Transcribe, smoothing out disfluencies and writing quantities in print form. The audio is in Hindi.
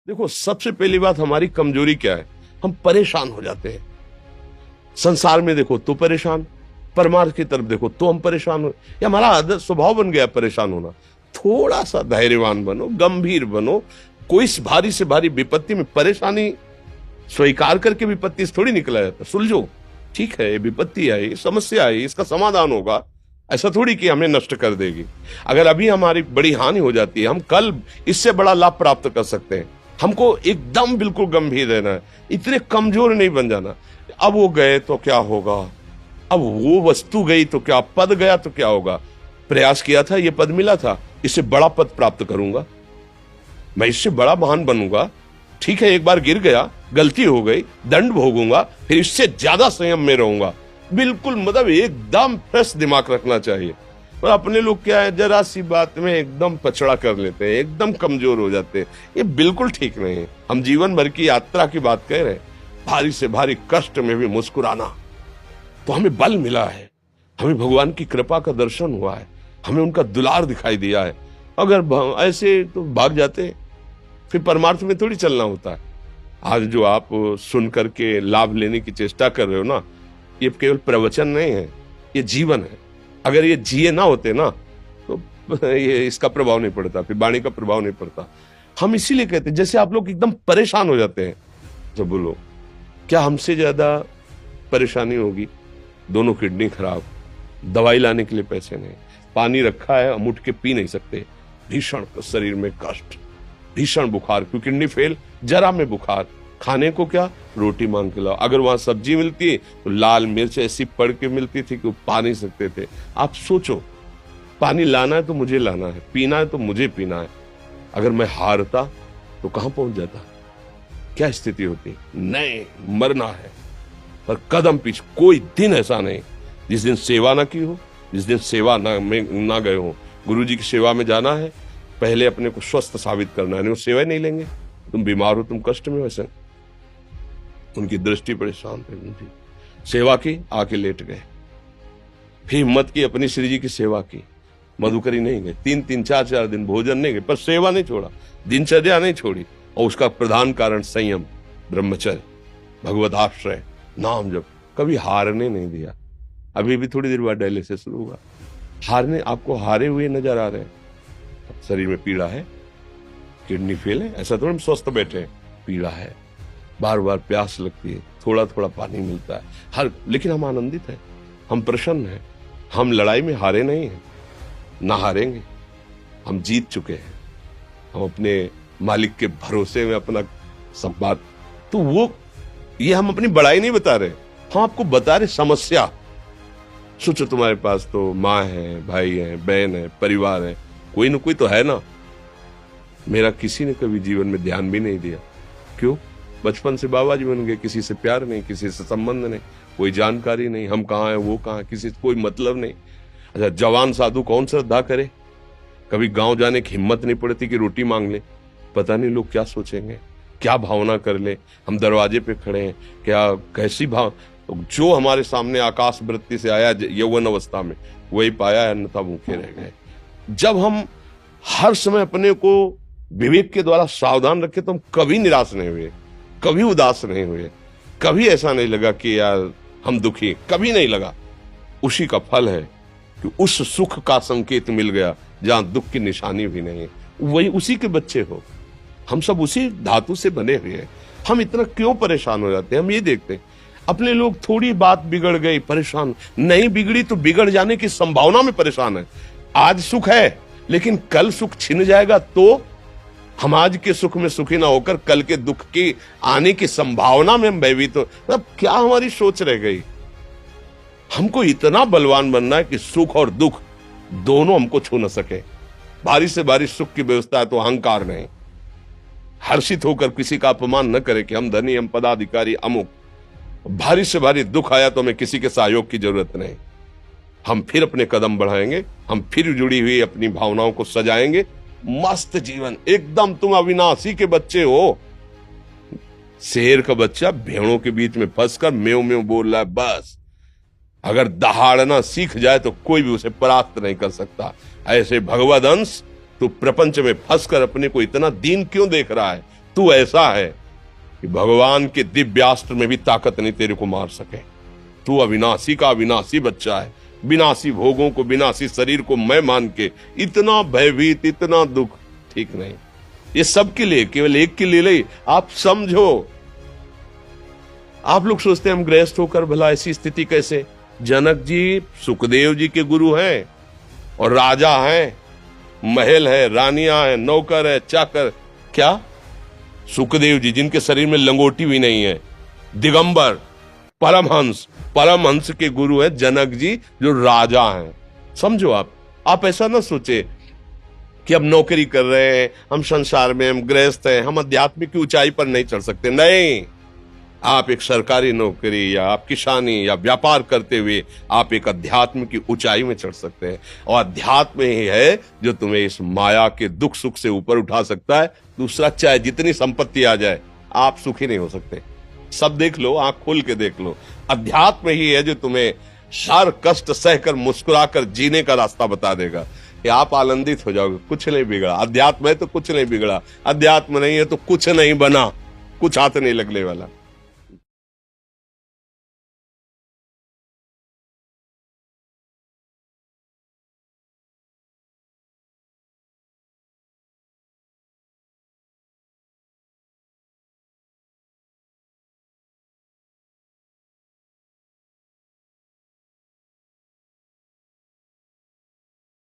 देखो, सबसे पहली बात, हमारी कमजोरी क्या है? हम परेशान हो जाते हैं। संसार में देखो तो परेशान, परमार्थ की तरफ देखो तो हम परेशान हो, ये हमारा आदत स्वभाव बन गया परेशान होना। थोड़ा सा धैर्यवान बनो, गंभीर बनो। कोई भारी से भारी विपत्ति में परेशानी स्वीकार करके विपत्ति से थोड़ी निकला जाता। सुलझो, ठीक है, विपत्ति आई, समस्या आई, इसका समाधान होगा। ऐसा थोड़ी कि हमें नष्ट कर देगी। अगर अभी हमारी बड़ी हानि हो जाती है, हम कल इससे बड़ा लाभ प्राप्त कर सकते हैं। हमको एकदम बिल्कुल गंभीर रहना है, इतने कमजोर नहीं बन जाना। अब वो गए तो क्या होगा, अब वो वस्तु गई तो क्या, पद गया तो क्या होगा। प्रयास किया था, ये पद मिला था, इससे बड़ा पद प्राप्त करूंगा, मैं इससे बड़ा महान बनूंगा। ठीक है, एक बार गिर गया, गलती हो गई, दंड भोगूंगा, फिर इससे ज्यादा संयम में रहूंगा। बिल्कुल, मतलब एकदम फ्रेश दिमाग रखना चाहिए। और अपने लोग क्या है, जरा सी बात में एकदम पछड़ा कर लेते हैं, एकदम कमजोर हो जाते हैं। ये बिल्कुल ठीक नहीं है। हम जीवन भर की यात्रा की बात कह रहे हैं, भारी से भारी कष्ट में भी मुस्कुराना, तो हमें बल मिला है, हमें भगवान की कृपा का दर्शन हुआ है, हमें उनका दुलार दिखाई दिया है। अगर ऐसे तो भाग जाते, फिर परमार्थ में थोड़ी चलना होता है। आज जो आप सुन करके लाभ लेने की चेष्टा कर रहे हो ना, ये केवल प्रवचन नहीं है, ये जीवन है। अगर ये जिए ना होते ना, तो ये इसका प्रभाव नहीं पड़ता, फिर वाणी का प्रभाव नहीं पड़ता। हम इसीलिए कहते हैं, जैसे आप लोग एकदम परेशान हो जाते हैं, तो बोलो क्या हमसे ज्यादा परेशानी होगी? दोनों किडनी खराब, दवाई लाने के लिए पैसे नहीं, पानी रखा है, हम उठ के पी नहीं सकते, भीषण शरीर में कष्ट, भीषण बुखार, क्योंकि किडनी फेल, जरा में बुखार, खाने को क्या, रोटी मांग के लाओ। अगर वहां सब्जी मिलती तो लाल मिर्च ऐसी पड़ के मिलती थी कि वो पा नहीं सकते थे। आप सोचो, पानी लाना है तो मुझे लाना है, पीना है तो मुझे पीना है। अगर मैं हारता तो कहां पहुंच जाता, क्या स्थिति होती? नहीं, मरना है, पर कदम पीछे। कोई दिन ऐसा नहीं जिस दिन सेवा ना की हो, जिस दिन सेवा ना गए हो। गुरु जी की सेवा में जाना है, पहले अपने को स्वस्थ साबित करना है, नहीं वो सेवा ही नहीं लेंगे। तुम बीमार हो, तुम कष्ट में, वैसे उनकी दृष्टि बड़ी शांत है, उनकी सेवा की, आके लेट गए। फिर हिम्मत की, अपनी श्री जी की सेवा की, मधुकरी नहीं गए, 3-3, 4-4 दिन भोजन नहीं गए, पर सेवा नहीं छोड़ा, दिनचर्या नहीं छोड़ी। और उसका प्रधान कारण संयम, ब्रह्मचर्य, भगवत आश्रय, नाम जप, कभी हारने नहीं दिया। अभी भी थोड़ी देर बाद डायलिसिस शुरू हुआ, हारने, आपको हारे हुए नजर आ रहे हैं। शरीर में पीड़ा है, किडनी फेल है, ऐसा थोड़ा हम स्वस्थ बैठे हैं, पीड़ा है, बार बार प्यास लगती है, थोड़ा थोड़ा पानी मिलता है, लेकिन हम आनंदित हैं, हम प्रसन्न हैं, हम लड़ाई में हारे नहीं हैं, ना हारेंगे, हम जीत चुके हैं। हम अपने मालिक के भरोसे में अपना सब बात, तो वो ये हम अपनी बड़ाई नहीं बता रहे, हम आपको बता रहे समस्या। सोचो, तुम्हारे पास तो माँ है, भाई है, बहन है, परिवार है, कोई ना कोई तो है ना। मेरा किसी ने कभी जीवन में ध्यान भी नहीं दिया। क्यों? बचपन से बाबा जी बन गए, किसी से प्यार नहीं, किसी से संबंध नहीं, कोई जानकारी नहीं, हम कहाँ हैं, वो कहाँ है, किसी से कोई मतलब नहीं। अच्छा, जवान साधु कौन श्रद्धा करे? कभी गांव जाने की हिम्मत नहीं पड़ती कि रोटी मांग ले, पता नहीं लोग क्या सोचेंगे, क्या भावना कर ले। हम दरवाजे पे खड़े हैं, क्या कैसी भाव, जो हमारे सामने आकाश वृत्ति से आया यौवन अवस्था में, वही पाया, अन्यथा भूखे रह गए। जब हम हर समय अपने को विवेक के द्वारा सावधान रखे, तो हम कभी निराश नहीं हुए, कभी उदास नहीं हुए, कभी ऐसा नहीं लगा कि यार हम दुखी, कभी नहीं लगा। उसी का फल है कि उस सुख का संकेत मिल गया जहां दुख की निशानी भी नहीं है। वही उसी के बच्चे हो, हम सब उसी धातु से बने हुए हैं। हम इतना क्यों परेशान हो जाते हैं? हम ये देखते हैं, अपने लोग थोड़ी बात बिगड़ गई परेशान, नहीं बिगड़ी तो बिगड़ जाने की संभावना में परेशान है। आज सुख है, लेकिन कल सुख छिन जाएगा, तो हम आज के सुख में सुखी ना होकर कल के दुख की आने की संभावना में हम भयभीत हो। मतलब क्या हमारी सोच रह गई? हमको इतना बलवान बनना है कि सुख और दुख दोनों हमको छू न सके। भारी से भारी सुख की व्यवस्था है तो अहंकार नहीं, हर्षित होकर किसी का अपमान न करे कि हम धनी, हम पदाधिकारी, अमुक। भारी से भारी दुख आया तो हमें किसी के सहयोग की जरूरत नहीं, हम फिर अपने कदम बढ़ाएंगे, हम फिर जुड़ी हुई अपनी भावनाओं को सजाएंगे। मस्त जीवन एकदम, तुम अविनाशी के बच्चे हो। शेर का बच्चा भेड़ों के बीच में फंसकर म्यों म्यों बोल रहा है, बस अगर दहाड़ना सीख जाए तो कोई भी उसे परास्त नहीं कर सकता। ऐसे भगवद अंश, तू प्रपंच में फंसकर अपने को इतना दीन क्यों देख रहा है? तू ऐसा है कि भगवान के दिव्यास्त्र में भी ताकत नहीं तेरे को मार सके। तू अविनाशी का अविनाशी बच्चा है, विनाशी भोगों को, विनाशी शरीर को मैं मान के इतना भयभीत, इतना दुख ठीक नहीं। ये सबके लिए, केवल एक के लिए नहीं। आप समझो, आप लोग सोचते हैं हम गृहस्थ होकर भला ऐसी स्थिति कैसे। जनक जी सुखदेव जी के गुरु हैं और राजा हैं, महल है, रानियां हैं, नौकर है, चाकर। क्या सुखदेव जी जिनके शरीर में लंगोटी भी नहीं है, दिगंबर, परमहंस, परमहंस के गुरु हैं जनक जी जो राजा हैं। समझो आप ऐसा ना सोचे कि हम नौकरी कर रहे हैं, हम संसार में, हम गृहस्थ हैं, हम आध्यात्मिक की ऊंचाई पर नहीं चढ़ सकते। नहीं, आप एक सरकारी नौकरी या आप किसानी या व्यापार करते हुए आप एक अध्यात्म की ऊंचाई में चढ़ सकते हैं। और अध्यात्म ही है जो तुम्हें इस माया के दुख सुख से ऊपर उठा सकता है। दूसरा, चाहे जितनी संपत्ति आ जाए, आप सुखी नहीं हो सकते। सब देख लो, आंख खोल के देख लो, अध्यात्म ही है जो तुम्हें हर कष्ट सहकर मुस्कुराकर जीने का रास्ता बता देगा कि आप आनंदित हो जाओगे। कुछ नहीं बिगड़ा, अध्यात्म है तो कुछ नहीं बिगड़ा, अध्यात्म नहीं है तो कुछ नहीं बना, कुछ हाथ नहीं लगने वाला।